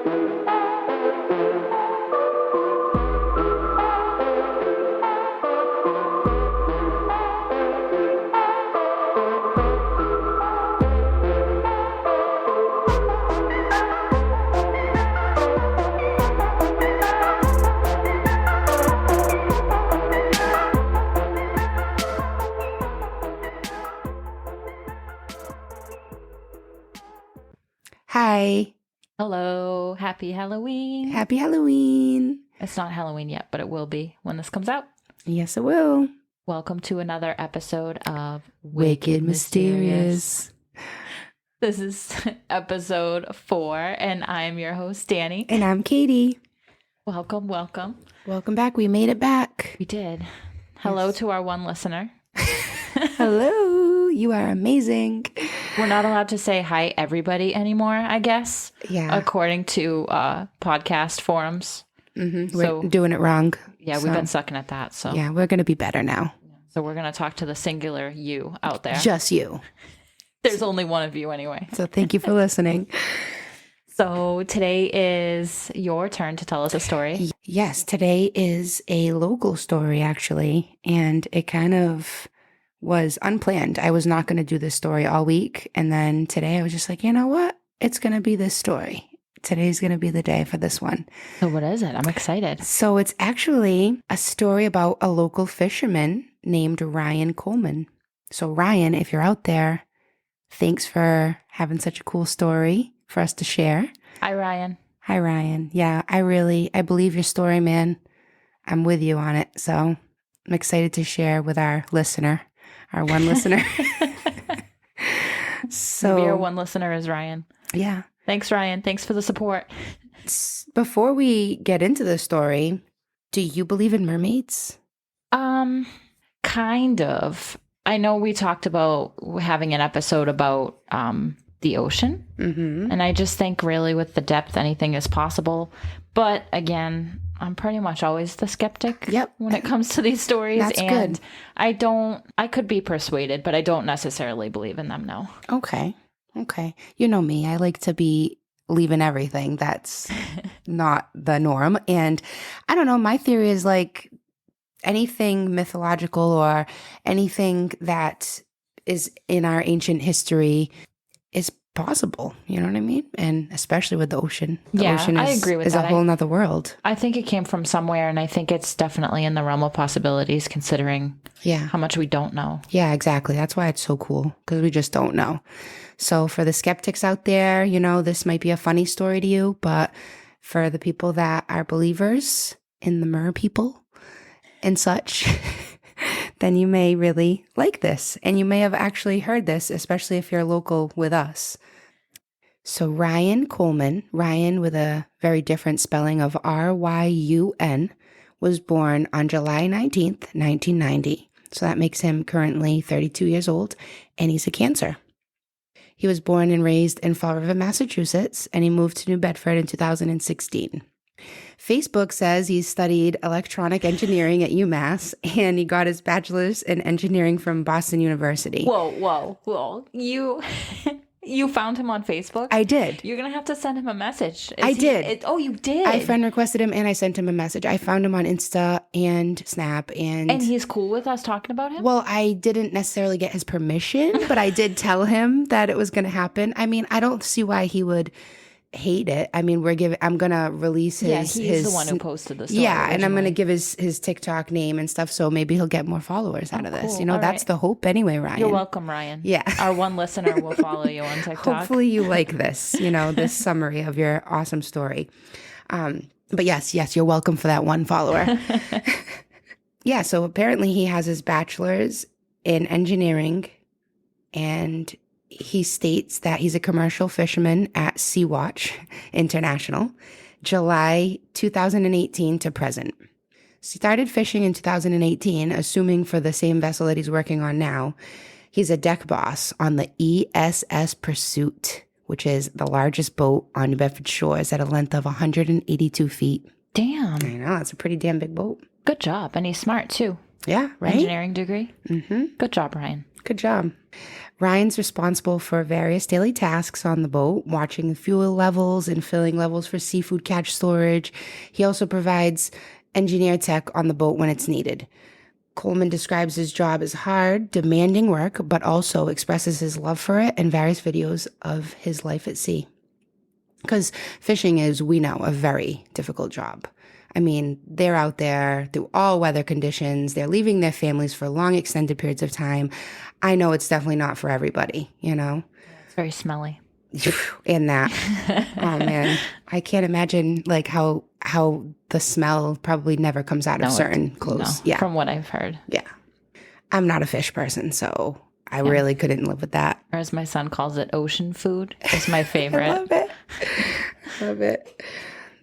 Hi. Hello. Happy Halloween. Happy Halloween. It's not Halloween yet, but it will be when this comes out. Yes, it will. Welcome to another episode of Wicked Mysterious. This is episode 4, and I am your host, Danny. And I'm Katie. Welcome. Welcome back. We made it back. We did. Hello to our one listener. Hello. You are amazing. We're not allowed to say hi, everybody, anymore, I guess. Yeah. According to podcast forums. Mm-hmm. We're doing it wrong. Yeah, we've been sucking at that. So yeah, we're going to be better now. So we're going to talk to the singular you out there. Just you. There's only one of you anyway. So thank you for listening. So today is your turn to tell us a story. Yes, today is a local story, actually. And it kind of was unplanned. I was not going to do this story all week. And then today I was just like, you know what? It's going to be this story. Today's going to be the day for this one. So what is it? I'm excited. So it's actually a story about a local fisherman named Ryan Coleman. So Ryan, if you're out there, thanks for having such a cool story for us to share. Hi, Ryan. Hi, Ryan. Yeah, I believe your story, man. I'm with you on it. So I'm excited to share with our listener, our one listener. So maybe our one listener is Ryan. Yeah. Thanks, Ryan. Thanks for the support. Before we get into the story, do you believe in mermaids? Kind of. I know we talked about having an episode about the ocean. Mm-hmm. And I just think really with the depth, anything is possible. But again, I'm pretty much always the skeptic when it comes to these stories. That's and good. I could be persuaded, but I don't necessarily believe in them, no. Okay. You know me, I like to believe in everything that's not the norm. And I don't know, my theory is like anything mythological or anything that is in our ancient history is possible. You know what I mean? And especially with the ocean. The ocean I agree with that. A whole nother world. I think it came from somewhere, and I think it's definitely in the realm of possibilities considering how much we don't know. Yeah, exactly. That's why it's so cool, because we just don't know. So for the skeptics out there, you know, this might be a funny story to you, but for the people that are believers in the mer people and such, then you may really like this. And you may have actually heard this, especially if you're local with us. So Ryan Coleman, Ryan with a very different spelling of R-Y-U-N, was born on July 19th, 1990. So that makes him currently 32 years old, and he's a Cancer. He was born and raised in Fall River, Massachusetts, and he moved to New Bedford in 2016. Facebook says he studied electronic engineering at UMass, and he got his bachelor's in engineering from Boston University. Whoa. You found him on Facebook? I did. You're going to have to send him a message. Did. You did? I friend requested him, and I sent him a message. I found him on Insta and Snap. And he's cool with us talking about him? Well, I didn't necessarily get his permission, but I did tell him that it was going to happen. I mean, I don't see why he would hate it. I mean, I'm going to release his... Yeah, he's the one who posted the story. Yeah, originally. And I'm going to give his TikTok name and stuff, so maybe he'll get more followers out of this. Cool. You know, that's the hope anyway, Ryan. You're welcome, Ryan. Yeah. Our one listener will follow you on TikTok. Hopefully you like this, this summary of your awesome story. But yes, you're welcome for that one follower. Yeah, so apparently he has his bachelor's in engineering, and he states that he's a commercial fisherman at Sea-Watch International, July 2018 to present. So he started fishing in 2018, assuming for the same vessel that he's working on now. He's a deck boss on the ESS Pursuit, which is the largest boat on New Bedford shores at a length of 182 feet. Damn. I know, that's a pretty damn big boat. Good job. And he's smart, too. Yeah, right? engineering degree. Mm-hmm. Good job, Ryan. Good job. Ryan's responsible for various daily tasks on the boat, watching the fuel levels and filling levels for seafood catch storage. He also provides engineer tech on the boat when it's needed. Coleman describes his job as hard, demanding work, but also expresses his love for it in various videos of his life at sea. Because fishing is, we know, a very difficult job. I mean, they're out there through all weather conditions. They're leaving their families for long, extended periods of time. I know it's definitely not for everybody, you know? It's very smelly. In that. Oh, man. I can't imagine, like, how the smell probably never comes out of certain clothes. No, from what I've heard. Yeah. I'm not a fish person, so I really couldn't live with that. Or as my son calls it, ocean food. It's my favorite. I love it. Love it.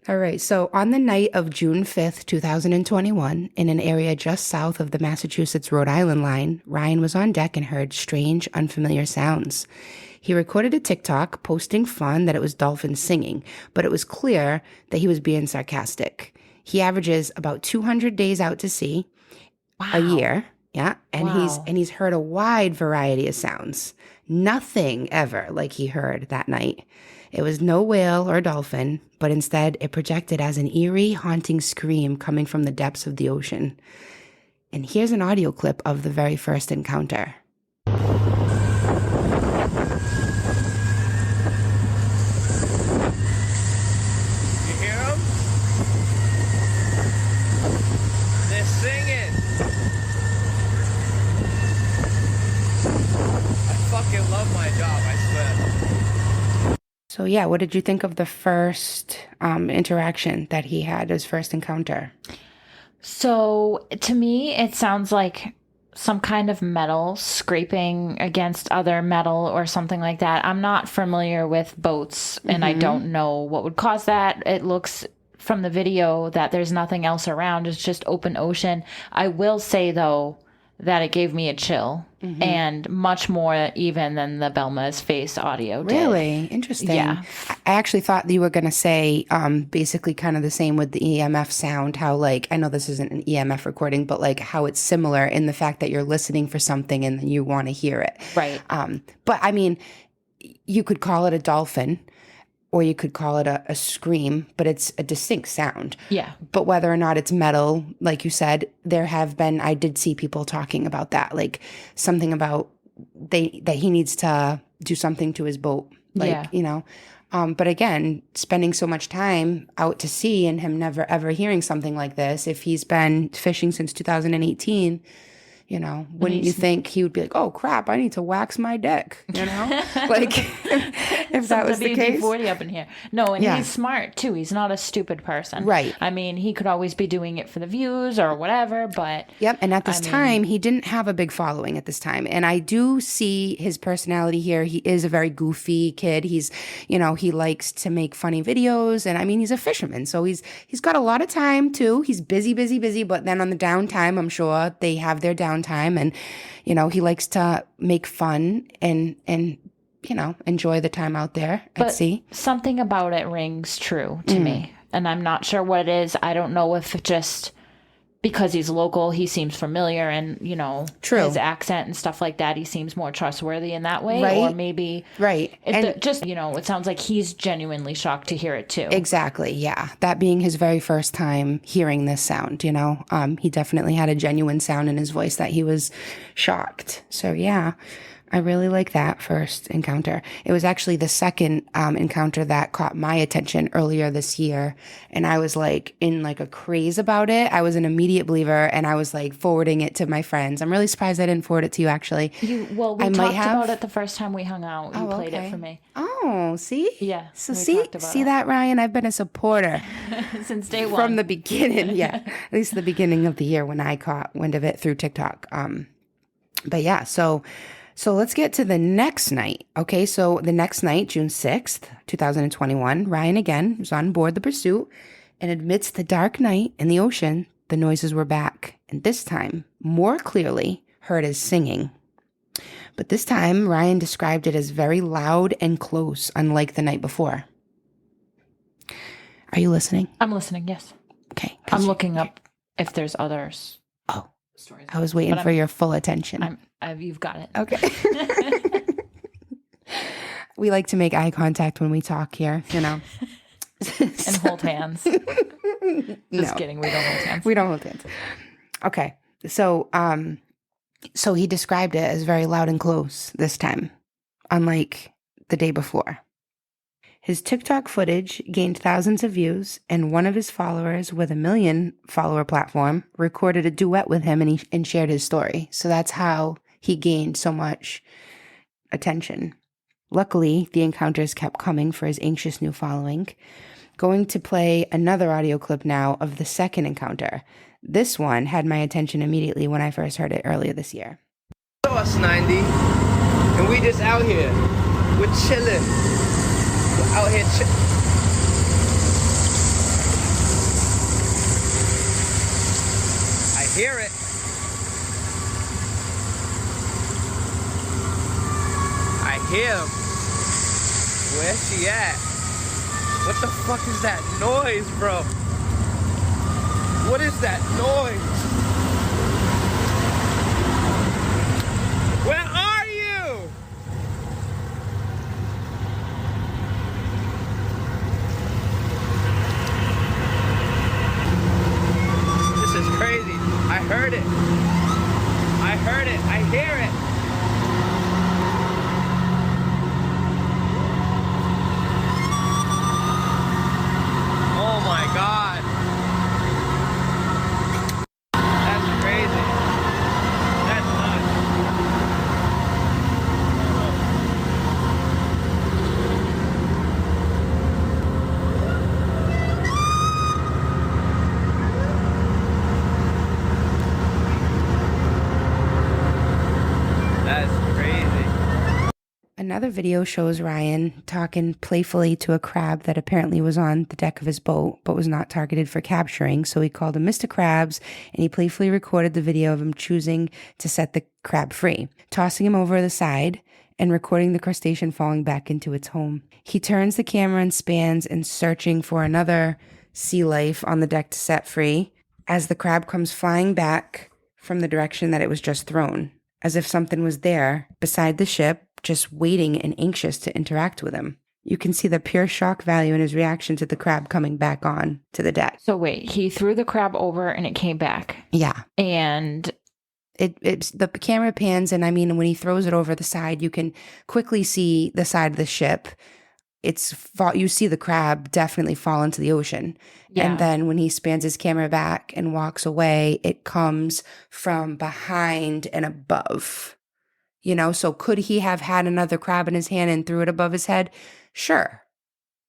All right. So on the night of June 5th, 2021, in an area just south of the Massachusetts-Rhode Island line, Ryan was on deck and heard strange, unfamiliar sounds. He recorded a TikTok posting fun that it was dolphins singing, but it was clear that he was being sarcastic. He averages about 200 days out to sea a year. Yeah. And he's heard a wide variety of sounds. Nothing ever like he heard that night. It was no whale or dolphin, but instead it projected as an eerie, haunting scream coming from the depths of the ocean. And here's an audio clip of the very first encounter. Love my job, I swear. So yeah, what did you think of the first interaction that he had, his first encounter? So to me, it sounds like some kind of metal scraping against other metal or something like that. I'm not familiar with boats, and I don't know what would cause that. It looks from the video that there's nothing else around. It's just open ocean. I will say, though, that it gave me a chill, and much more even than the Belma's face audio did. Really? Interesting. Yeah. I actually thought you were going to say basically kind of the same with the EMF sound, how like, I know this isn't an EMF recording, but like how it's similar in the fact that you're listening for something and then you want to hear it. Right. But I mean, you could call it a dolphin, or you could call it a scream, but it's a distinct sound. Yeah. But whether or not it's metal, like you said, I did see people talking about that, like something about that he needs to do something to his boat, like, you know. But again, spending so much time out to sea and him never ever hearing something like this, if he's been fishing since 2018, you know, wouldn't you think he would be like, oh, crap, I need to wax my deck, you know? Like, if that was the case. WD-40 up in here. No, and he's smart, too. He's not a stupid person. Right. I mean, he could always be doing it for the views or whatever, but... Yep, and at this time, he didn't have a big following at this time. And I do see his personality here. He is a very goofy kid. He's, you know, he likes to make funny videos. And I mean, he's a fisherman, so he's got a lot of time, too. He's busy, but then on the downtime, I'm sure they have their downtime. And, you know, he likes to make fun and you know, enjoy the time out there at sea. Something about it rings true to me. And I'm not sure what it is. I don't know if it just because he's local, he seems familiar and, you know, his accent and stuff like that, he seems more trustworthy in that way. Right. Or maybe... Right. Just, you know, it sounds like he's genuinely shocked to hear it too. Exactly, yeah. That being his very first time hearing this sound, you know. He definitely had a genuine sound in his voice that he was shocked. So, yeah. I really like that first encounter. It was actually the second encounter that caught my attention earlier this year. And I was like in like a craze about it. I was an immediate believer and I was like forwarding it to my friends. I'm really surprised I didn't forward it to you actually. We talked about it the first time we hung out. You played it for me. Oh, see? Yeah. So see that, Ryan? I've been a supporter. Since day one. From the beginning, yeah. At least the beginning of the year when I caught wind of it through TikTok. But yeah, so let's get to the next night. Okay, so the next night, June 6th, 2021, Ryan again was on board the Pursuit, and amidst the dark night in the ocean, the noises were back, and this time, more clearly, heard as singing. But this time, Ryan described it as very loud and close, unlike the night before. Are you listening? I'm listening, yes. Okay. I'm looking up if there's others. Oh, stories. I was waiting for your full attention. You've got it. Okay. We like to make eye contact when we talk here, you know. And hold hands. Just kidding. We don't hold hands. We don't hold hands. Okay. So he described it as very loud and close this time, unlike the day before. His TikTok footage gained thousands of views, and one of his followers with a 1 million follower platform recorded a duet with him and shared his story. So that's how he gained so much attention. Luckily, the encounters kept coming for his anxious new following. Going to play another audio clip now of the second encounter. This one had my attention immediately when I first heard it earlier this year. Us 90, and we just out here. We're chilling. We're out here I hear it. I hear him. Where's she at? What the fuck is that noise, bro? What is that noise? Where are you? This is crazy. I heard it. I heard it. I hear it. Oh my God. That's crazy. That's nuts. That's crazy. Another video shows Ryan talking playfully to a crab that apparently was on the deck of his boat, but was not targeted for capturing. So he called him Mr. Krabs, and he playfully recorded the video of him choosing to set the crab free, tossing him over the side and recording the crustacean falling back into its home. He turns the camera and spans and searching for another sea life on the deck to set free as the crab comes flying back from the direction that it was just thrown, as if something was there beside the ship, just waiting and anxious to interact with him. You can see the pure shock value in his reaction to the crab coming back on to the deck. So wait, he threw the crab over and it came back. Yeah. And it's the camera pans, and I mean, when he throws it over the side, you can quickly see the side of the ship. You see the crab definitely fall into the ocean. Yeah. And then when he spans his camera back and walks away, it comes from behind and above. You know, so could he have had another crab in his hand and threw it above his head? Sure.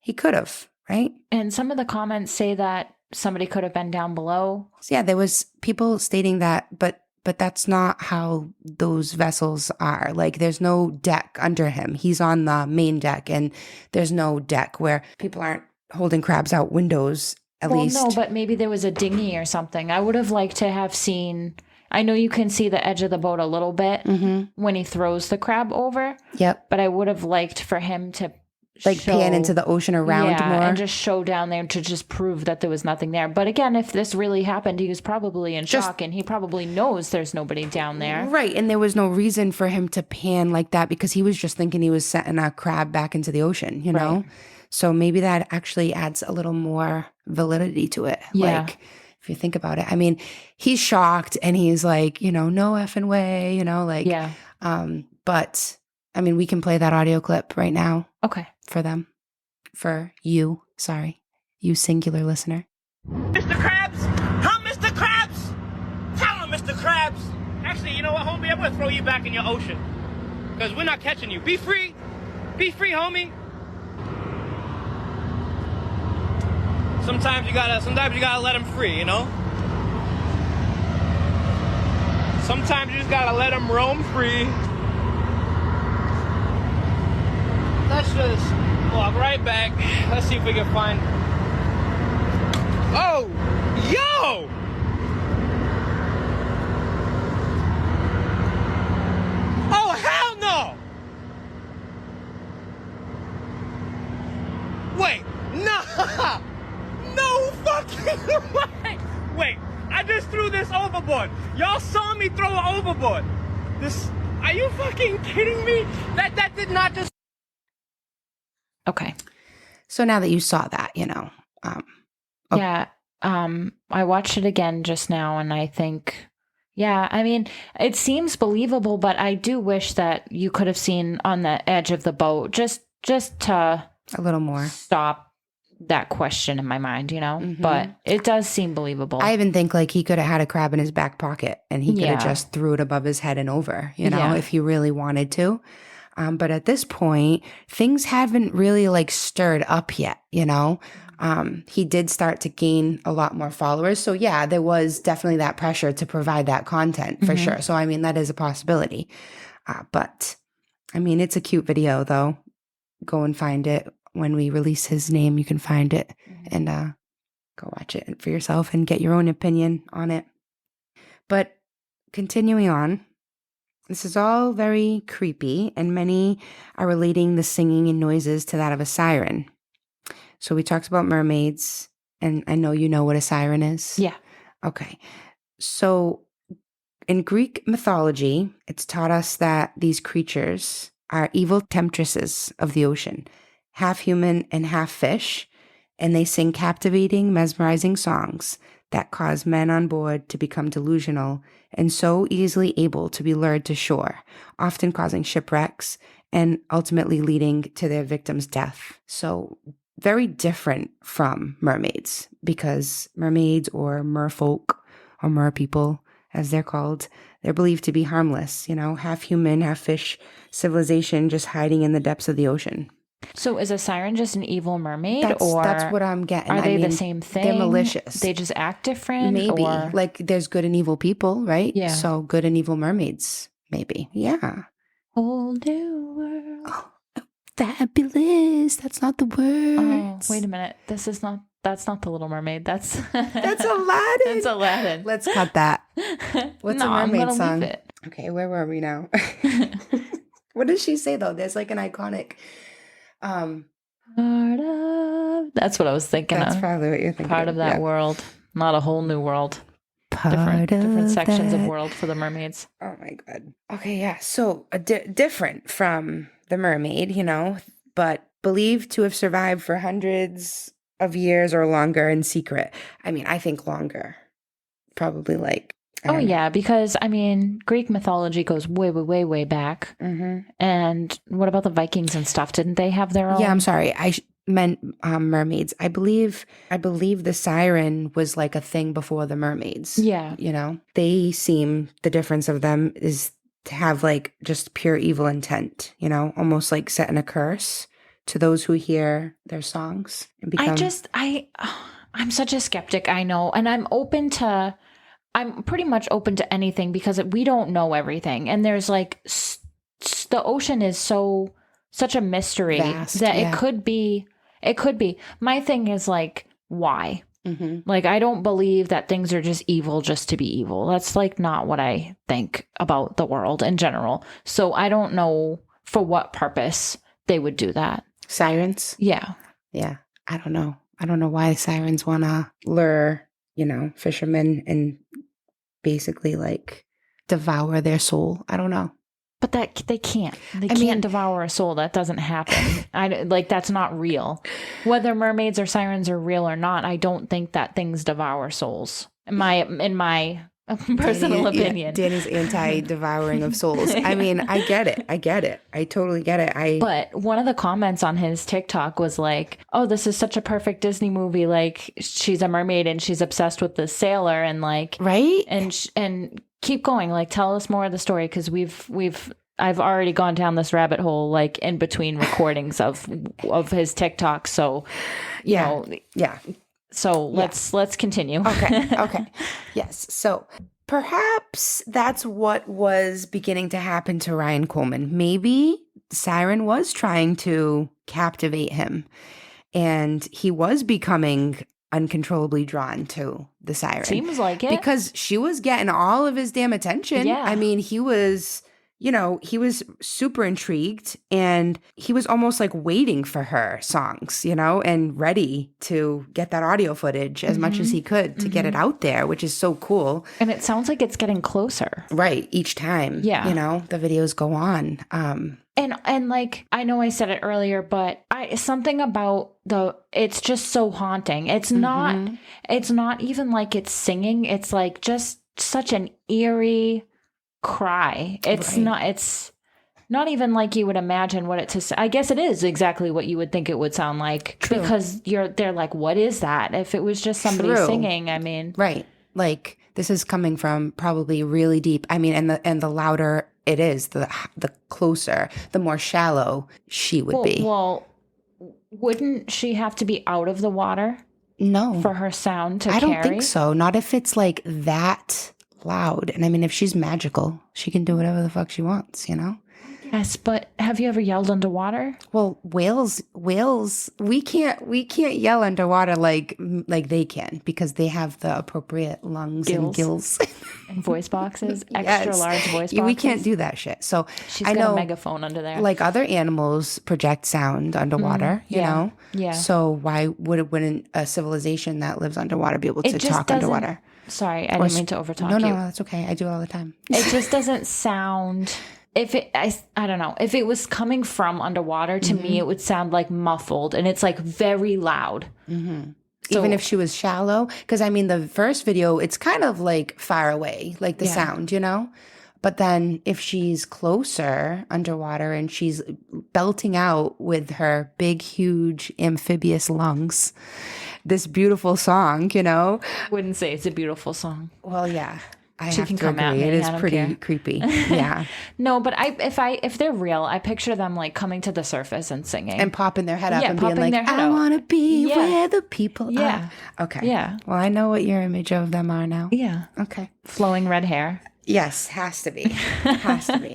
He could have, right? And some of the comments say that somebody could have been down below. So yeah, there was people stating that, but that's not how those vessels are. Like, there's no deck under him. He's on the main deck, and there's no deck where people aren't holding crabs out windows, at least. Well, no, but maybe there was a dinghy or something. I would have liked to have seen... I know you can see the edge of the boat a little bit when he throws the crab over. Yep. But I would have liked for him to pan into the ocean around more. And just show down there to just prove that there was nothing there. But again, if this really happened, he was probably in shock, and he probably knows there's nobody down there. Right. And there was no reason for him to pan like that because he was just thinking he was setting a crab back into the ocean, you know? Right. So maybe that actually adds a little more validity to it. Yeah. Like, if you think about it, I mean, he's shocked and he's like, you know, no effing way, you know, like, Yeah. But I mean, we can play that audio clip right now. Okay. For them. For you. Sorry. You singular listener. Mr. Krabs? Huh, Mr. Krabs? Tell him, Mr. Krabs. Actually, you know what, homie? I'm gonna throw you back in your ocean. Because we're not catching you. Be free. Be free, homie. Sometimes you gotta let him free, you know? Sometimes you just gotta let him roam free. Let's just walk right back. Let's see if we can find... Oh! Yo! Oh, hell no! Wait, no! No fucking way! Wait, I just threw this overboard. Y'all saw me throw it overboard. This, are you fucking kidding me? That did not just... Okay. So now that you saw that, you know. Yeah. I watched it again just now, and I think, yeah, I mean, it seems believable, but I do wish that you could have seen on the edge of the boat just to A little more. stop that question in my mind, you know? But it does seem believable. I even think like he could have had a crab in his back pocket and he could have Yeah. just threw it above his head and over, you know, Yeah. if he really wanted to. But at this point, things haven't really like stirred up yet, you know. He did start to gain a lot more followers. So yeah, there was definitely that pressure to provide that content for sure. So I mean, that is a possibility. But I mean, it's a cute video though. Go and find it. When we release his name, you can find it and go watch it for yourself and get your own opinion on it. But continuing on, this is all very creepy, and many are relating the singing and noises to that of a siren. So we talked about mermaids, and I know you know what a siren is. Yeah. Okay. So in Greek mythology, it's taught us that these creatures are evil temptresses of the ocean, half human and half fish, and they sing captivating, mesmerizing songs that cause men on board to become delusional and so easily able to be lured to shore, often causing shipwrecks and ultimately leading to their victim's death. So very different from mermaids, because mermaids or merfolk or merpeople, as they're called, they're believed to be harmless, you know, half human, half fish civilization just hiding in the depths of the ocean. So is a siren just an evil mermaid, That's what I'm getting. are they I the mean, same thing? They're malicious. They just act different? Maybe. Or... Like there's good and evil people, right? Yeah. So good and evil mermaids, maybe. Yeah. Whole new world. Oh, fabulous. That's not the Oh, words. wait a minute. That's not the Little Mermaid. That's That's Aladdin. That's Aladdin. Let's cut that. What's No, a I'm mermaid gonna song? leave it. Okay, where were we now? What does she say though? There's like an iconic Part of... That's what I was thinking that's of. probably what you're thinking. Part of that yeah. world. Not a whole new world. Part Different sections of that. world for the mermaids. Oh my God. Okay, yeah. So different from the mermaid, you know, but believed to have survived for hundreds of years or longer in secret. I mean, I think longer. Probably like. Oh, yeah, because, I mean, Greek mythology goes way, way, way, way back. Mm-hmm. And what about the Vikings and stuff? Didn't they have their own? Yeah, I'm sorry. I meant mermaids. I believe the siren was like a thing before the mermaids. Yeah. You know, they seem, the difference of them is to have like just pure evil intent, you know, almost like setting a curse to those who hear their songs. And become... I'm such a skeptic, I know. And I'm pretty much open to anything because we don't know everything. And there's like, the ocean is such a mystery Vast, that yeah. it could be. My thing is like, why? Mm-hmm. Like, I don't believe that things are just evil just to be evil. That's like not what I think about the world in general. So I don't know for what purpose they would do that. Sirens? Yeah. Yeah. I don't know. I don't know why sirens want to lure, you know, fishermen and basically like devour their soul. I don't know. But that they can't. They can't devour a soul. That doesn't happen. That's not real. Whether mermaids or sirens are real or not, I don't think that things devour souls. In my personal opinion. Yeah, Danny's anti-devouring of souls. I mean, I get it. I totally get it. But one of the comments on his TikTok was like, "Oh, this is such a perfect Disney movie. Like, she's a mermaid and she's obsessed with the sailor and like, right? And keep going. Like, tell us more of the story because I've already gone down this rabbit hole like in between recordings of his TikTok. So, you know, yeah. So let's continue. Okay. Yes. So perhaps that's what was beginning to happen to Ryan Coleman. Maybe Siren was trying to captivate him and he was becoming uncontrollably drawn to the siren. Seems like it. Because she was getting all of his damn attention. Yeah. I mean, he was you know, he was super intrigued and he was almost like waiting for her songs, you know, and ready to get that audio footage as much as he could to get it out there, which is so cool. And it sounds like it's getting closer. Right. Each time, you know, the videos go on. And like, I know I said it earlier, but something about it's just so haunting. It's not even like it's singing. It's like just such an eerie cry. It's not even like you would imagine what it to say. I guess it is exactly what you would think it would sound like. True. Because they're like, what is that? If it was just somebody singing, I mean. Right. Like, this is coming from probably really deep. I mean, and the louder it is, the closer, the more shallow she would be. Well, wouldn't she have to be out of the water? No. For her sound to carry? I don't think so. Not if it's like that loud. And I mean, if she's magical, she can do whatever the fuck she wants, you know? Yes, but have you ever yelled underwater? Well, whales, we can't yell underwater like they can because they have the appropriate lungs and gills. And voice boxes, extra large voice boxes. We can't do that shit. So she's got a megaphone under there. Like other animals project sound underwater, you know? Yeah. So why wouldn't a civilization that lives underwater be able to talk underwater? Sorry, I didn't mean to overtalk you. No, that's okay. I do it all the time. It just doesn't sound... I don't know. If it was coming from underwater, to me, it would sound like muffled, and it's like very loud. Mm-hmm. So, even if she was shallow, because I mean, the first video, it's kind of like far away, like the sound, you know? But then if she's closer underwater and she's belting out with her big, huge amphibious lungs, this beautiful song, you know? Wouldn't say it's a beautiful song. Well, yeah. She can come at me. It is pretty creepy. Yeah. No, but if they're real, I picture them like coming to the surface and singing and popping their head up and being like, "I want to be where the people are." Okay. Yeah. Well, I know what your image of them are now. Yeah. Okay. Flowing red hair. Yes, has to be. Has to be.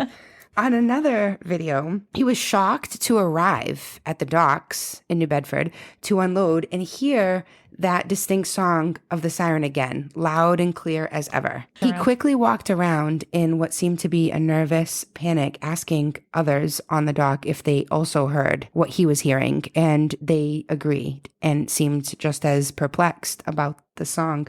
On another video, he was shocked to arrive at the docks in New Bedford to unload and hear that distinct song of the siren again, loud and clear as ever. He quickly walked around in what seemed to be a nervous panic, asking others on the dock if they also heard what he was hearing, and they agreed and seemed just as perplexed about the song.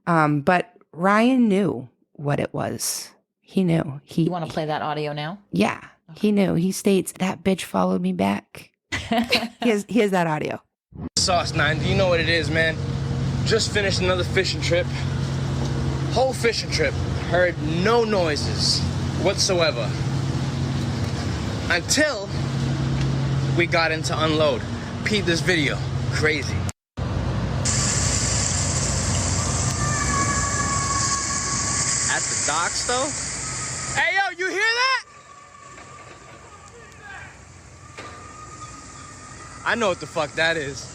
But Ryan knew what it was. He knew. You want to play that audio now? Yeah, okay. He knew. He states, "That bitch followed me back." Here's that audio. Sauce 9, do you know what it is, man? Just finished another fishing trip. Whole fishing trip. Heard no noises whatsoever. Until we got into unload. Peep this video. Crazy. At the docks, though? Hey, yo, you hear that? I know what the fuck that is.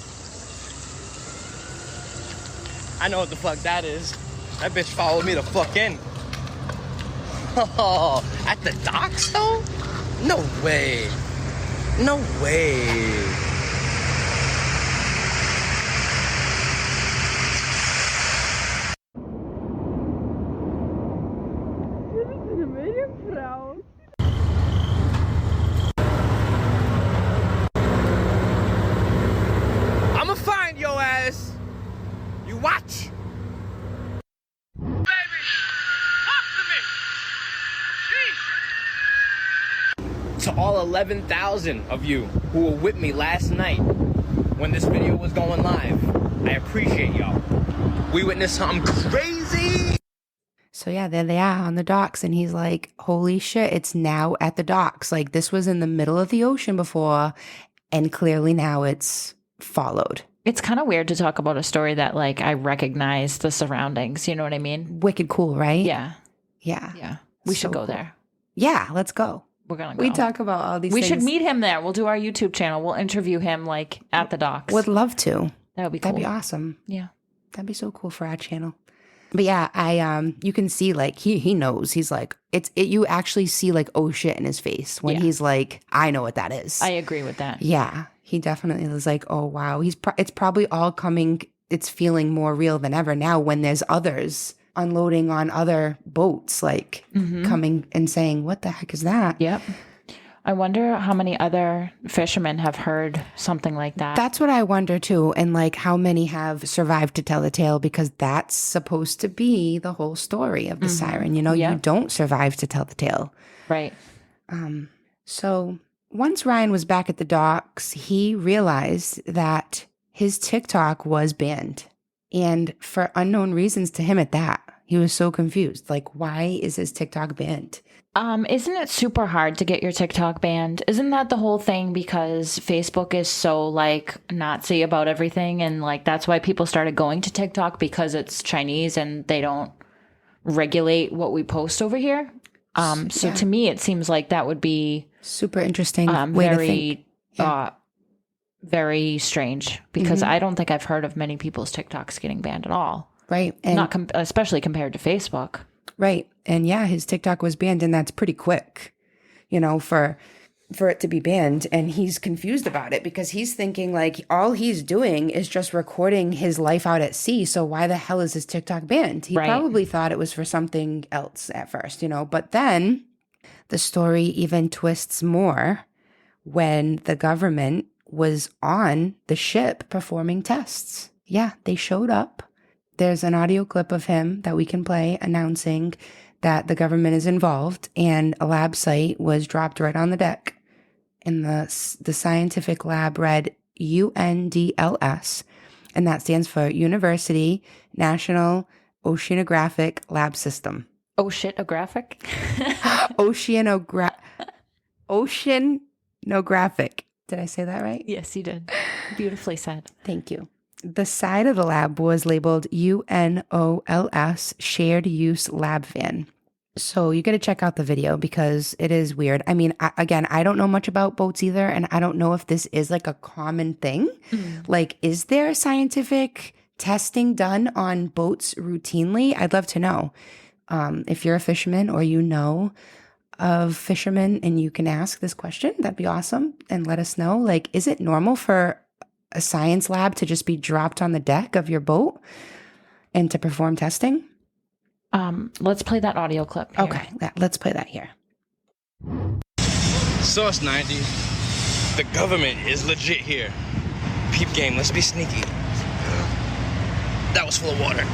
I know what the fuck that is. That bitch followed me the fuck in. Oh, at the docks though? No way. No way. I'ma find your ass. You watch. Baby, talk to me. Jeez. To all 11,000 of you who were with me last night when this video was going live, I appreciate y'all. We witnessed something crazy. So yeah, there they are on the docks, and he's like, holy shit, it's now at the docks. Like, this was in the middle of the ocean before, and clearly now it's followed. It's kind of weird to talk about a story that, like, I recognize the surroundings. You know what I mean? Wicked cool, right? Yeah. Yeah. Yeah. We should go there. Yeah, let's go. We're going to go. We talk about all these things. We should meet him there. We'll do our YouTube channel. We'll interview him, like, at the docks. Would love to. That would be cool. That'd be awesome. Yeah. That'd be so cool for our channel. But yeah, you can see, like, he knows. He's like, you actually see, like, oh shit in his face when he's like, I know what that is. I agree with that. Yeah. He definitely was like, oh wow. It's probably all coming, it's feeling more real than ever now when there's others unloading on other boats, like coming and saying, what the heck is that? Yep. I wonder how many other fishermen have heard something like that. That's what I wonder too. And like how many have survived to tell the tale, because that's supposed to be the whole story of the siren. You know, you don't survive to tell the tale. Right. So once Ryan was back at the docks, he realized that his TikTok was banned. And for unknown reasons to him at that. He was so confused. Like, why is his TikTok banned? Isn't it super hard to get your TikTok banned? Isn't that the whole thing? Because Facebook is so like Nazi about everything. And like, that's why people started going to TikTok, because it's Chinese and they don't regulate what we post over here. So to me, it seems like that would be super interesting way to think. Very strange, because I don't think I've heard of many people's TikToks getting banned at all. Right. And not especially compared to Facebook. Right. And yeah, his TikTok was banned, and that's pretty quick, you know, for it to be banned. And he's confused about it because he's thinking like all he's doing is just recording his life out at sea. So why the hell is his TikTok banned? He probably thought it was for something else at first, you know, but then the story even twists more when the government was on the ship performing tests. Yeah, they showed up. There's an audio clip of him that we can play announcing that the government is involved, and a lab site was dropped right on the deck. And the scientific lab read UNDLS, and that stands for University National Oceanographic Lab System. Oceanographic? Oceanographic. Did I say that right? Yes, you did. Beautifully said. Thank you. The side of the lab was labeled UNOLS Shared Use Lab Van. So you got to check out the video because it is weird. I mean, I don't know much about boats either, and I don't know if this is like a common thing. Like, is there scientific testing done on boats routinely? I'd love to know. If you're a fisherman or you know of fishermen and you can ask this question, that'd be awesome. And let us know, like, is it normal for a science lab to just be dropped on the deck of your boat and to perform testing? Let's play that audio clip here. Okay, let's play that here. Source 90. The government is legit here. Peep game, let's be sneaky. That was full of water.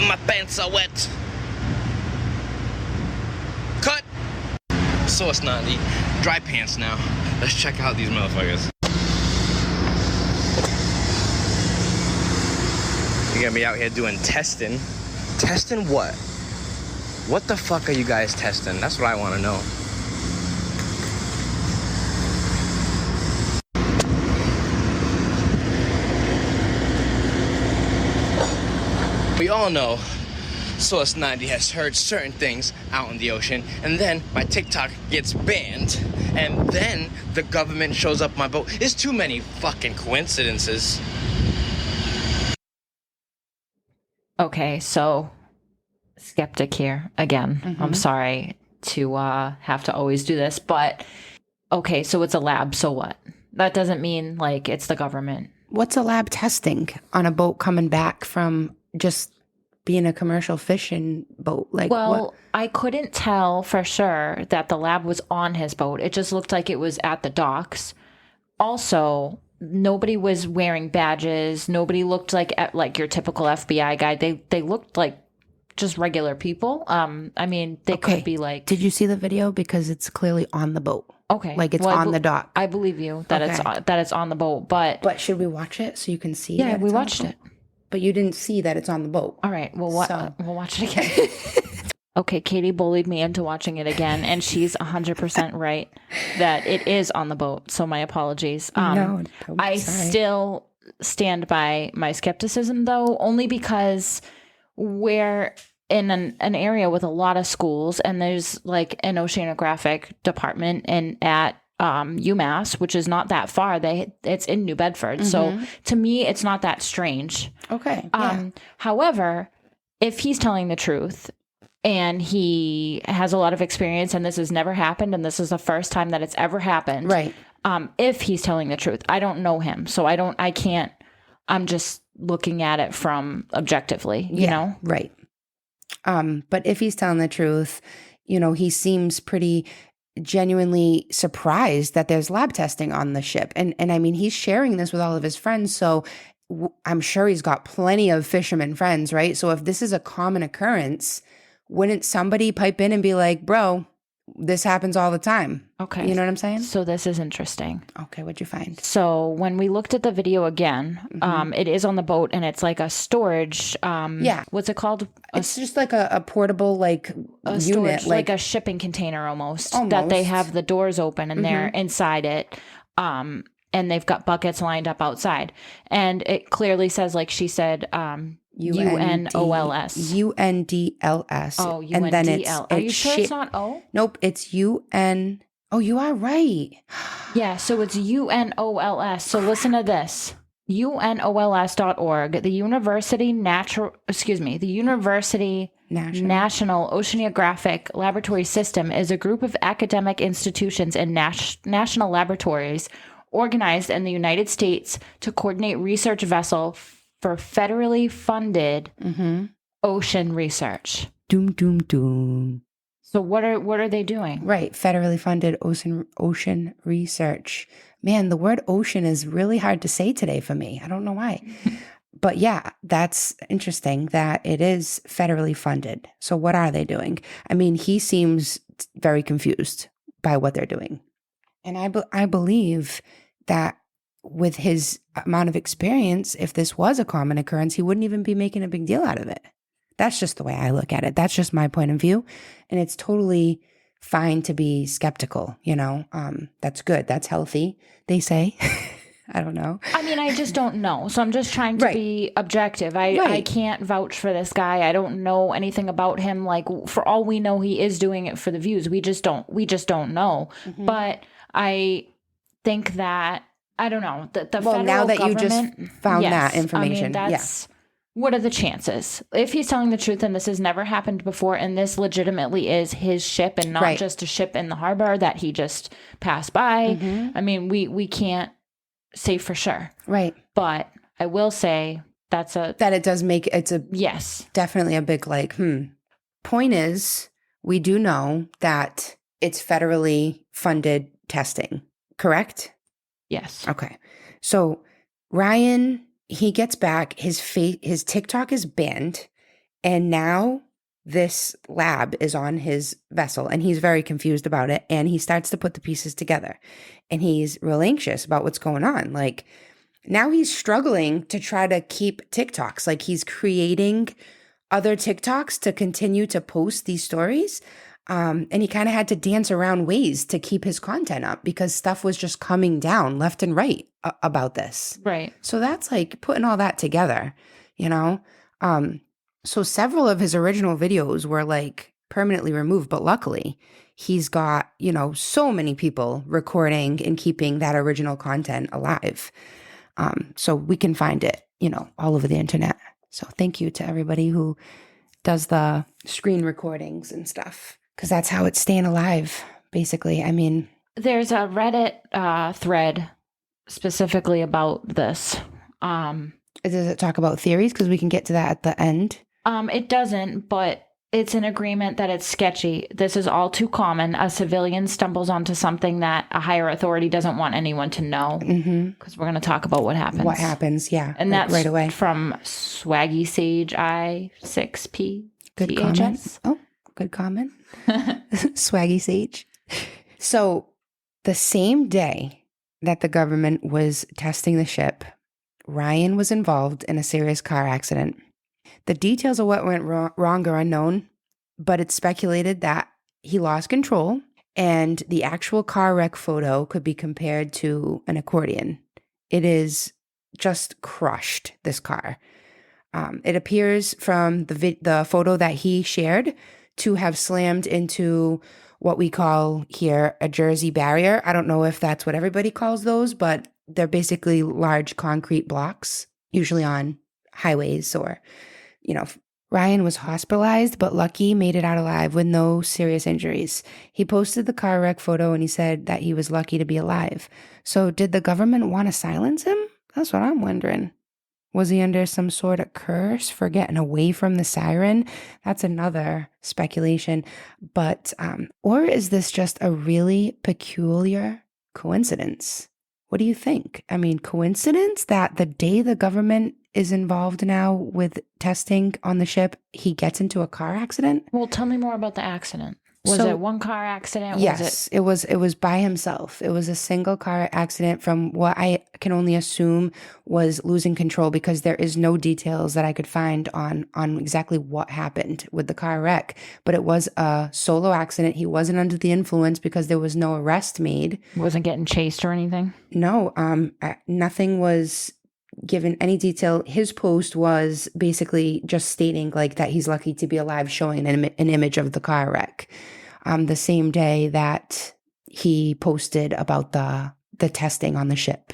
My pants are wet. Cut! Source 90. Dry pants now. Let's check out these motherfuckers. You're gonna be out here doing testing. Testing what? What the fuck are you guys testing? That's what I want to know. We all know Source 90 has heard certain things out in the ocean, and then my TikTok gets banned, and then the government shows up my boat. It's too many fucking coincidences. Okay, so skeptic here again. I'm sorry to have to always do this, but okay, so it's a lab, so what? That doesn't mean like it's the government. What's a lab testing on a boat coming back from just being a commercial fishing boat? Like, well, what? I couldn't tell for sure that the lab was on his boat. It just looked like it was at the docks. Also, nobody was wearing badges. Nobody looked like your typical FBI guy. They looked like just regular people. I mean, they could be like. Did you see the video? Because it's clearly on the boat. Okay, like it's on the dock. I believe you that it's on the boat, but should we watch it so you can see? Yeah, we watched it, but you didn't see that it's on the boat. All right, well, we'll watch it again. Okay, Katie bullied me into watching it again, and she's 100% right that it is on the boat. So my apologies. No, I still stand by my skepticism, though, only because we're in an area with a lot of schools, and there's like an oceanographic department at UMass, which is not that far. It's in New Bedford, so to me, it's not that strange. Okay. However, if he's telling the truth, and he has a lot of experience, and this has never happened, and this is the first time that it's ever happened. Right. If he's telling the truth, I don't know him, so I'm just looking at it from objectively, you know? Right. But if he's telling the truth, he seems pretty genuinely surprised that there's lab testing on the ship. And I mean, he's sharing this with all of his friends. So I'm sure he's got plenty of fisherman friends, right? So if this is a common occurrence, wouldn't somebody pipe in and be like, bro, this happens all the time? Okay. You know what I'm saying? So this is interesting. Okay. What'd you find? So when we looked at the video again, it is on the boat and it's like a storage, what's it called? It's just like a portable, like, A unit. storage, like a shipping container almost. That they have the doors open and they're inside it. And they've got buckets lined up outside. And it clearly says, like she said, UNOLS. UNDLS. Oh, UNDL. And then Are you sure it's not O? Nope, it's UN. Oh, you are right. Yeah, so it's UNOLS. So listen to this. UNOLS.org, the University National Oceanographic Laboratory System is a group of academic institutions and national laboratories organized in the United States to coordinate research vessel for federally funded ocean research. Doom, doom, doom. So what are they doing? Right, federally funded ocean research. Man, the word ocean is really hard to say today for me. I don't know why. But yeah, that's interesting that it is federally funded. So what are they doing? I mean, he seems very confused by what they're doing. And I believe that with his amount of experience, if this was a common occurrence, he wouldn't even be making a big deal out of it. That's just the way I look at it. That's just my point of view. And it's totally fine to be skeptical, that's good. That's healthy, they say. I don't know. I mean, I just don't know. So I'm just trying to be objective. I can't vouch for this guy. I don't know anything about him. Like, for all we know, he is doing it for the views. We just don't know. But I think that, I don't know, the federal now that government, you just found that information. I mean, what are the chances? If he's telling the truth and this has never happened before and this legitimately is his ship and not just a ship in the harbor that he just passed by, I mean, we can't say for sure. Right. But I will say that it does make, it's a, definitely a big Point is, we do know that it's federally funded testing, correct? Yes. Okay. So Ryan, he gets back, his TikTok is banned, and now this lab is on his vessel, and he's very confused about it, and he starts to put the pieces together, and he's real anxious about what's going on. Like, now he's struggling to try to keep TikToks. Like, he's creating other TikToks to continue to post these stories. And he kind of had to dance around ways to keep his content up because stuff was just coming down left and right about this. Right. So that's like putting all that together, So several of his original videos were like permanently removed, but luckily he's got, so many people recording and keeping that original content alive. So we can find it, all over the internet. So thank you to everybody who does the screen recordings and stuff. Because that's how it's staying alive, basically. I mean, there's a Reddit thread specifically about this. Does it talk about theories? Because we can get to that at the end. It doesn't, but it's an agreement that it's sketchy. This is all too common. A civilian stumbles onto something that a higher authority doesn't want anyone to know. Because we're going to talk about what happens. What happens, yeah. And that's right away. From Swaggy Sage I6P. Good comment. Oh, good comment. Swaggy Sage. So the same day that the government was testing the ship, Ryan was involved in a serious car accident. The details of what went wrong are unknown, but it's speculated that he lost control and the actual car wreck photo could be compared to an accordion. It is just crushed, this car. It appears from the photo that he shared to have slammed into what we call here a Jersey barrier. I don't know if that's what everybody calls those, but they're basically large concrete blocks, usually on highways or, Ryan was hospitalized, but lucky made it out alive with no serious injuries. He posted the car wreck photo and he said that he was lucky to be alive. So did the government want to silence him? That's what I'm wondering. Was he under some sort of curse for getting away from the siren? That's another speculation. But, or is this just a really peculiar coincidence? What do you think? I mean, coincidence that the day the government is involved now with testing on the ship, he gets into a car accident? Well, tell me more about the accident. Was it one car accident? Yes, it was by himself. It was a single car accident from what I can only assume was losing control, because there is no details that I could find on exactly what happened with the car wreck. But it was a solo accident. He wasn't under the influence because there was no arrest made. Wasn't getting chased or anything? No, nothing was given any detail. His post was basically just stating like that he's lucky to be alive, showing an image of the car wreck. The same day that he posted about the testing on the ship,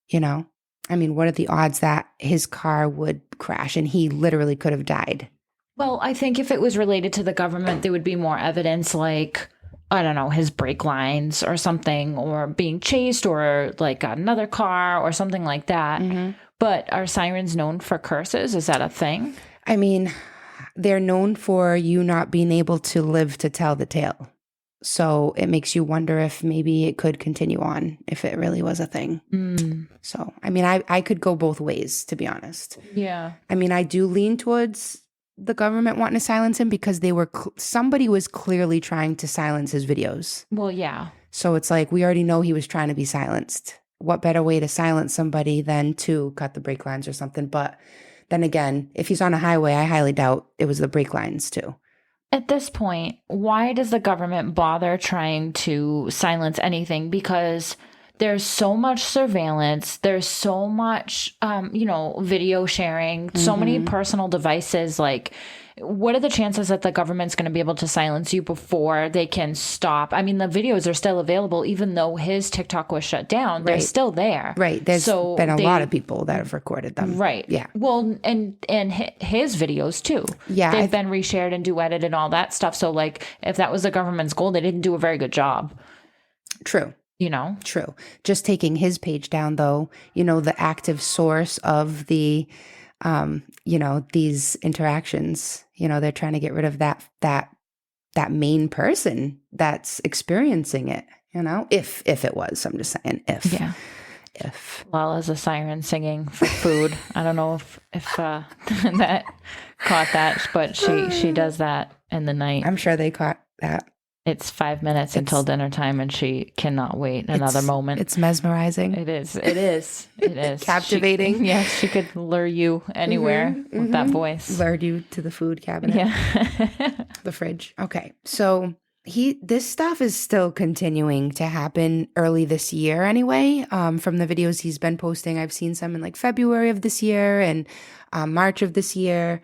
you know? I mean, what are the odds that his car would crash and he literally could have died? Well, I think if it was related to the government, there would be more evidence, like, I don't know, his brake lines or something, or being chased, or like another car or something like that. Mm-hmm. But are sirens known for curses? Is that a thing? I mean, they're known for you not being able to live to tell the tale. So it makes you wonder if maybe it could continue on if it really was a thing. Mm. So, I mean, I could go both ways, to be honest. Yeah. I mean, I do lean towards the government wanting to silence him, because they were somebody was clearly trying to silence his videos. Well, yeah. So it's like, we already know he was trying to be silenced. What better way to silence somebody than to cut the brake lines or something? But then again, if he's on a highway, I highly doubt it was the brake lines too. At this point, why does the government bother trying to silence anything? Because there's so much surveillance, there's so much, video sharing, so many personal devices. Like, what are the chances that the government's going to be able to silence you before they can stop? I mean, the videos are still available, even though his TikTok was shut down. They're still there. Right. There's been a lot of people that have recorded them. Right. Yeah. Well, and his videos too. Yeah. They've been reshared and duetted and all that stuff. So, like, if that was the government's goal, they didn't do a very good job. True. You know? True. Just taking his page down, though, the active source of the, these interactions, they're trying to get rid of that main person that's experiencing it, if it was, I'm just saying, if. Yeah. If. Lala's a siren singing for food. I don't know if that caught that, but she does that in the night. I'm sure they caught that. It's 5 minutes until dinner time, and she cannot wait another moment. It's mesmerizing. It is. Captivating. She could lure you anywhere with that voice. Lured you to the food cabinet. Yeah. The fridge. Okay. So this stuff is still continuing to happen early this year anyway. From the videos he's been posting, I've seen some in like February of this year and March of this year.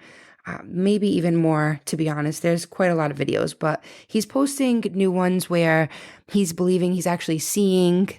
Maybe even more, to be honest. There's quite a lot of videos, but he's posting new ones where he's believing he's actually seeing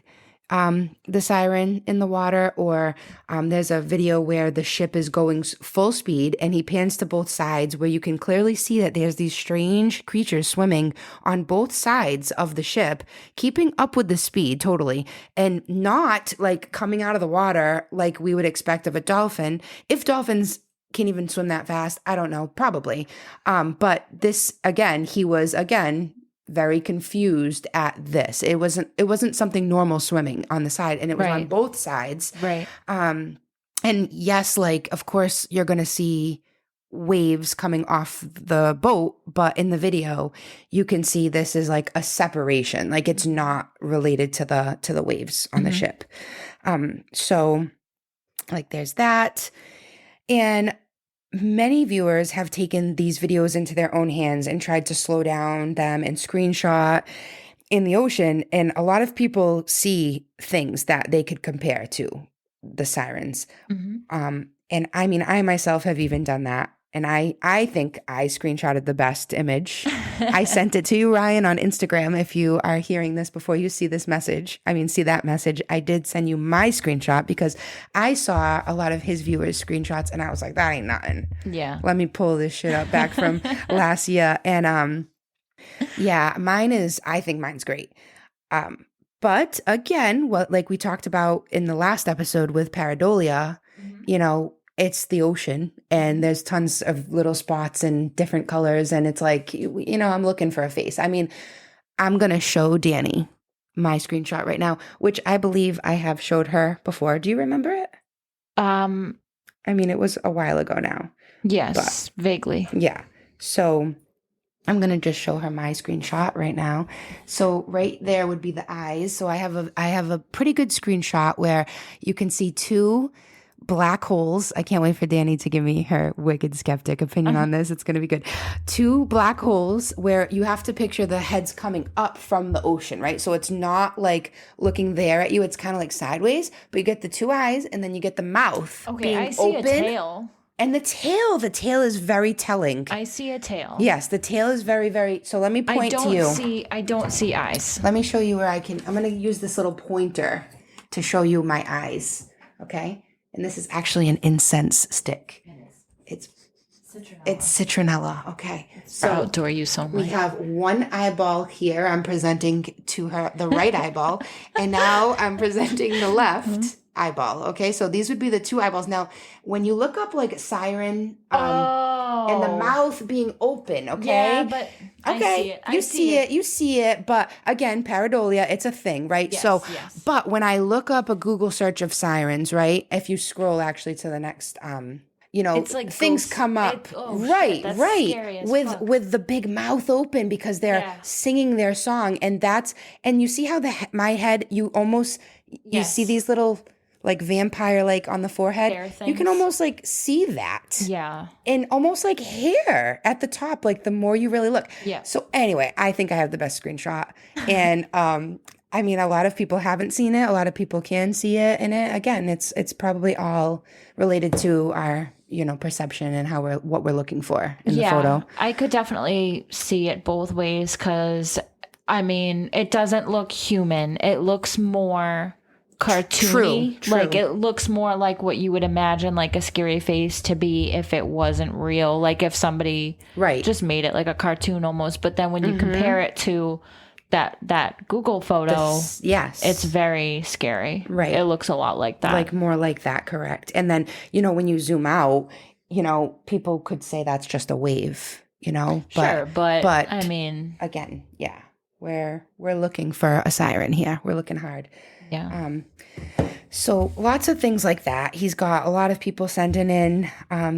the siren in the water, or there's a video where the ship is going full speed and he pans to both sides where you can clearly see that there's these strange creatures swimming on both sides of the ship, keeping up with the speed totally, and not like coming out of the water like we would expect of a dolphin. If dolphins can even swim that fast, I don't know, probably. But this, again, he was, very confused at this. It wasn't something normal swimming on the side, and it was on both sides. Right. And yes, like, of course, you're going to see waves coming off the boat, but in the video, you can see this is like a separation. Like, it's not related to the waves on the ship. So, like, there's that. And many viewers have taken these videos into their own hands and tried to slow down them and screenshot in the ocean. And a lot of people see things that they could compare to the sirens. And I mean, I myself have even done that. And I think I screenshotted the best image. I sent it to you, Ryan, on Instagram. If you are hearing this before you see that message, I did send you my screenshot because I saw a lot of his viewers' screenshots and I was like, that ain't nothing. Yeah. Let me pull this shit up back from last year. And I think mine's great. But again, like we talked about in the last episode with pareidolia, it's the ocean and there's tons of little spots and different colors. And it's like, I'm looking for a face. I mean, I'm going to show Danny my screenshot right now, which I believe I have showed her before. Do you remember it? I mean, it was a while ago now. Yes, vaguely. Yeah. So I'm going to just show her my screenshot right now. So right there would be the eyes. So I have a pretty good screenshot where you can see two black holes. I can't wait for Danny to give me her wicked skeptic opinion on this. It's going to be good. Two black holes where you have to picture the heads coming up from the ocean, right? So it's not like looking there at you. It's kind of like sideways, but you get the two eyes and then you get the mouth being I see open. a tail. And the tail is very telling. I see a tail. Yes, the tail is very, very, so let me point to you. I don't see eyes. Let me show you where I'm going to use this little pointer to show you my eyes, okay? And this is actually an incense stick. It's citronella. Okay. So outdoor use only. We have one eyeball here. I'm presenting to her the right eyeball. And now I'm presenting the left eyeball. Okay. So these would be the two eyeballs. Now, when you look up like Siren and the mouth being open, okay? Yeah, but okay, I see it. You see it, but again, pareidolia, it's a thing, right? Yes. But when I look up a Google search of sirens, right? If you scroll actually to the next, it's like things come up, right? Scary as fuck. With the big mouth open because they're singing their song, and you see how my head, you see these little like vampire like on the forehead. You can almost like see that. Yeah. And almost like hair at the top, like the more you really look. Yeah. So anyway, I think I have the best screenshot. And I mean, a lot of people haven't seen it. A lot of people can see it in it. Again, it's probably all related to our, perception and what we're looking for in the photo. I could definitely see it both ways because, I mean, it doesn't look human. It looks more cartoony. True. Like it looks more like what you would imagine like a scary face to be if it wasn't real. Like if somebody just made it like a cartoon almost. But then when you compare it to that Google photo, it's very scary. Right. It looks a lot like that. Like more like that, correct. And then, when you zoom out, people could say that's just a wave, Sure, but I mean, again, we're looking for a siren here. We're looking hard. Yeah. So lots of things like that. He's got a lot of people sending in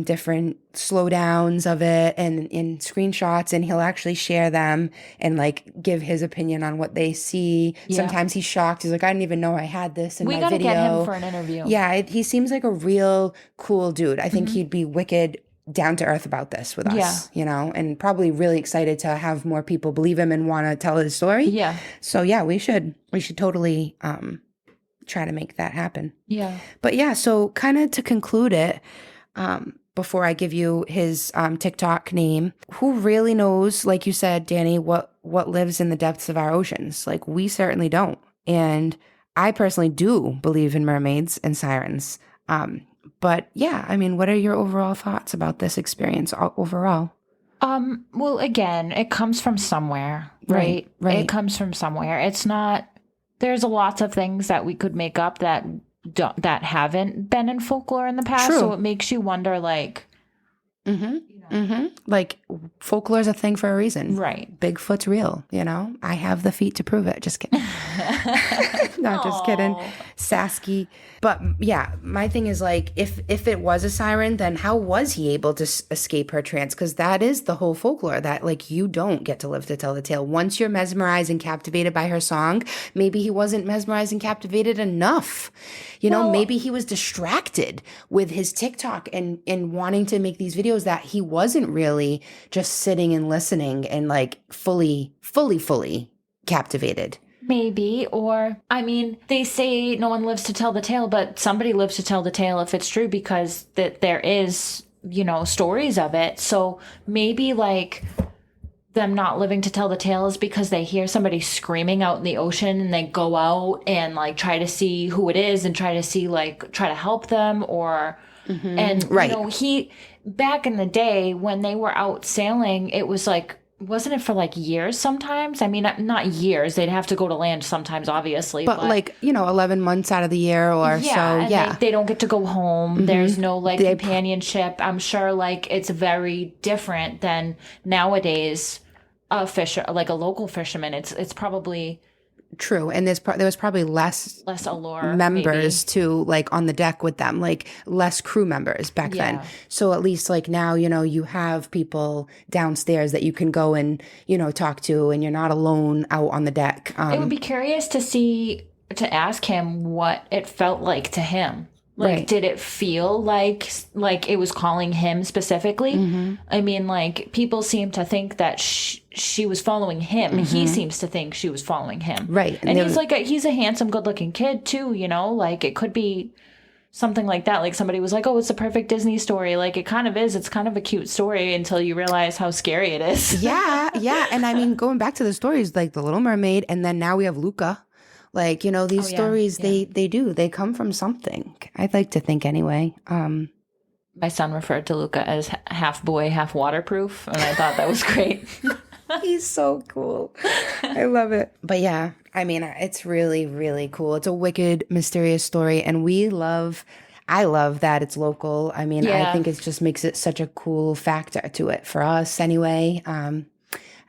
different slowdowns of it and in screenshots, and he'll actually share them and like give his opinion on what they see. Yeah. Sometimes he's shocked. He's like, I didn't even know I had this in my video. We got to get him for an interview. Yeah, he seems like a real cool dude. I think he'd be wicked down to earth about this with us, and probably really excited to have more people believe him and want to tell his story. Yeah. So we should totally try to make that happen. Yeah. But so kind of to conclude it, before I give you his TikTok name, who really knows, like you said, Danny, what lives in the depths of our oceans? Like we certainly don't. And I personally do believe in mermaids and sirens. But I mean, what are your overall thoughts about this experience overall? Well, again, it comes from somewhere, right? Right. It comes from somewhere. It's not, there's lots of things that we could make up that haven't been in folklore in the past. True. So it makes you wonder, like, like folklore is a thing for a reason. Right. Bigfoot's real, I have the feet to prove it. Just kidding. Not just kidding. Sasky. But my thing is like, if it was a siren, then how was he able to escape her trance? Because that is the whole folklore, that like you don't get to live to tell the tale. Once you're mesmerized and captivated by her song, maybe he wasn't mesmerized and captivated enough. Maybe he was distracted with his TikTok and wanting to make these videos that he wasn't really just sitting and listening and like fully captivated. Maybe. Or, I mean, they say no one lives to tell the tale, but somebody lives to tell the tale if it's true, because there is, stories of it. So maybe like them not living to tell the tale is because they hear somebody screaming out in the ocean and they go out and like try to see who it is and try to help them, or and right. he back in the day when they were out sailing, it was like wasn't it for like years sometimes? I mean, not years. They'd have to go to land sometimes, obviously. But like, 11 months out of the year or so. And Yeah. they don't get to go home. There's no like They- companionship. I'm sure like it's very different than nowadays a fisher, like a local fisherman. It's probably True. And there was probably less allure members to like on the deck with them, like less crew members back then. Yeah. So at least like now, you have people downstairs that you can go and, talk to, and you're not alone out on the deck. It would be curious to ask him what it felt like to him. Like, Right. did it feel like it was calling him specifically? I mean, like, people seem to think that she was following him. He seems to think she was following him. Right. And he's like, he's a handsome, good-looking kid, too, like, it could be something like that. Like, somebody was like, oh, it's a perfect Disney story. Like, it kind of is. It's kind of a cute story until you realize how scary it is. Yeah. And I mean, going back to the stories, like The Little Mermaid, and then now we have Luca. Like, these stories, they come from something. I'd like to think anyway. My son referred to Luca as half boy, half waterproof, and I thought that was great. He's so cool. I love it. But yeah, I mean, it's really, really cool. It's a wicked, mysterious story. And I love that it's local. I mean, I think it just makes it such a cool factor to it for us anyway. I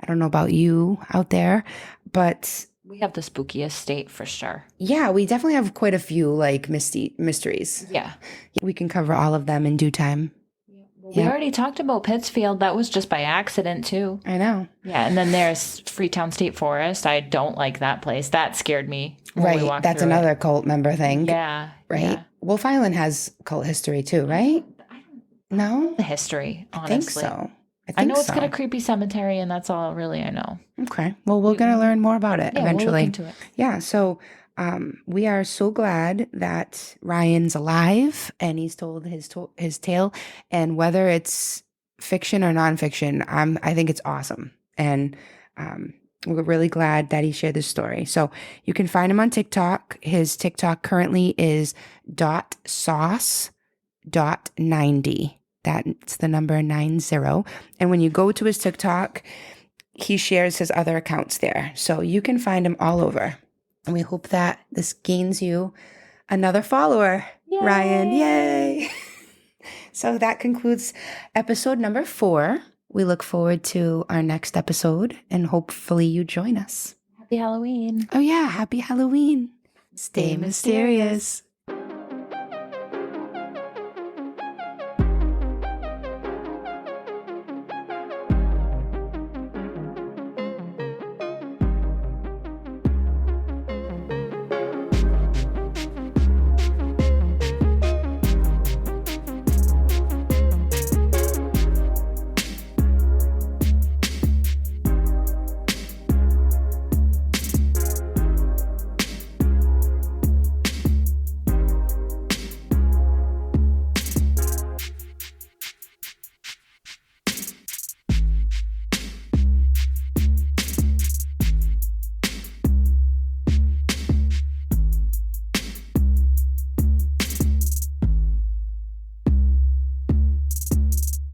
don't know about you out there, but We have the spookiest state for sure. yeah, we definitely have quite a few like mysteries. Yeah. We can cover all of them in due time. We already talked about Pittsfield. That was just by accident, too. I know. Yeah, and then there's Freetown State Forest. I don't like that place. That scared me. When we walked That's through another it. cult member thing. Yeah. Right? Yeah. Wolf Island has cult history too, right? No? The history, I honestly. think so. I know it's got a creepy cemetery, and that's all really I know. Okay. Well, we're going to learn more about it Yeah, eventually. we'll look into it. Yeah. So we are so glad that Ryan's alive and he's told his tale. And whether it's fiction or nonfiction, I think it's awesome. And we're really glad that he shared this story. So you can find him on TikTok. His TikTok currently is .sauce.90. That's the number 90. And when you go to his TikTok, he shares his other accounts there. So you can find him all over. And we hope that this gains you another follower, Yay. Ryan. Yay. So that concludes episode number 4. We look forward to our next episode and hopefully you join us. Happy Halloween. Oh yeah, happy Halloween. Stay mysterious.